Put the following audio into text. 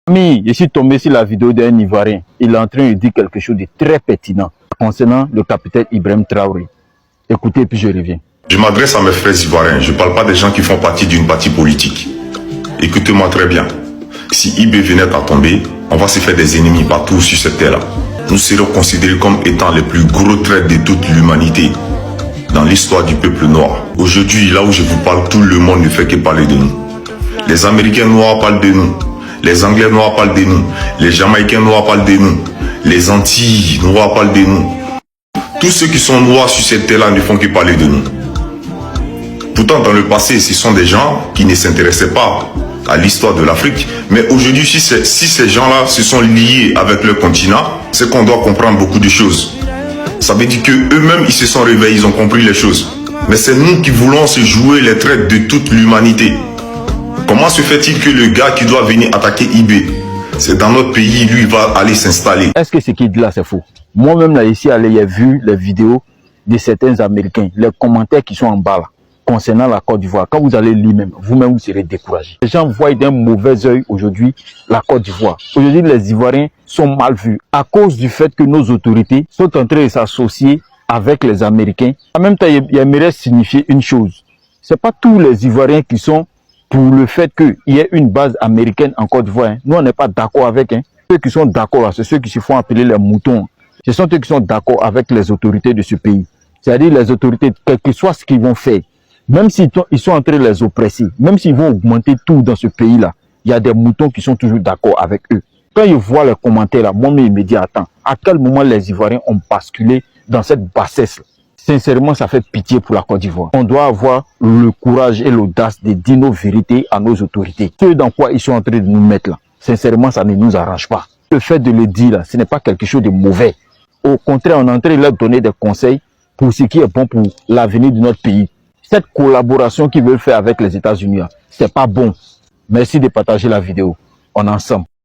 Mais je suis tombé sur la vidéo d'un Ivoirien. Il est en train de dire quelque chose de très pertinent concernant le capitaine Ibrahim Traoré. Écoutez, puis je reviens. Je m'adresse à mes frères ivoiriens. Je ne parle pas des gens qui font partie d'une partie politique. Écoutez-moi très bien. Si IB venait à tomber, on va se faire des ennemis partout sur cette terre-là. Nous serons considérés comme étant les plus gros traîtres de toute l'humanité dans l'histoire du peuple noir. Aujourd'hui, là où je vous parle, tout le monde ne fait que parler de nous. Les Américains noirs parlent de nous. Les Anglais noirs parlent de nous. Les Jamaïcains noirs parlent de nous. Les Antilles noirs parlent de nous. Tous ceux qui sont noirs sur cette terre-là ne font que parler de nous. Pourtant, dans le passé, ce sont des gens qui ne s'intéressaient pas à l'histoire de l'Afrique. Mais aujourd'hui, si ces gens-là se sont liés avec le continent, c'est qu'on doit comprendre beaucoup de choses. Ça veut dire qu'eux-mêmes, ils se sont réveillés, ils ont compris les choses. Mais c'est nous qui voulons se jouer les traites de toute l'humanité. Comment se fait-il que le gars qui doit venir attaquer IB, c'est dans notre pays, lui, il va aller s'installer? Est-ce que ce qu'il dit là, c'est faux? Moi-même, là, ici, j'ai vu les vidéos de certains Américains, les commentaires qui sont en bas, là, concernant la Côte d'Ivoire. Quand vous allez lire même, vous-même, vous serez découragé. Les gens voient d'un mauvais œil aujourd'hui la Côte d'Ivoire. Aujourd'hui, les Ivoiriens sont mal vus à cause du fait que nos autorités sont en train de s'associer avec les Américains. En même temps, il aimerait signifier une chose. C'est pas tous les Ivoiriens qui sont pour le fait qu'il y ait une base américaine en Côte d'Ivoire. Nous, on n'est pas d'accord avec. Ceux qui sont d'accord, c'est ceux qui se font appeler les moutons. Ce sont ceux qui sont d'accord avec les autorités de ce pays. C'est-à-dire les autorités, quel que soit ce qu'ils vont faire, même s'ils sont en train de les oppresser, même s'ils vont augmenter tout dans ce pays-là, il y a des moutons qui sont toujours d'accord avec eux. Quand ils voient les commentaires là, moi, il me dit, attends, à quel moment les Ivoiriens ont basculé dans cette bassesse-là? Sincèrement, ça fait pitié pour la Côte d'Ivoire. On doit avoir le courage et l'audace de dire nos vérités à nos autorités. Ce dans quoi ils sont en train de nous mettre là, sincèrement, ça ne nous arrange pas. Le fait de le dire là, ce n'est pas quelque chose de mauvais. Au contraire, on est en train de leur donner des conseils pour ce qui est bon pour l'avenir de notre pays. Cette collaboration qu'ils veulent faire avec les États-Unis, c'est pas bon. Merci de partager la vidéo. On est ensemble.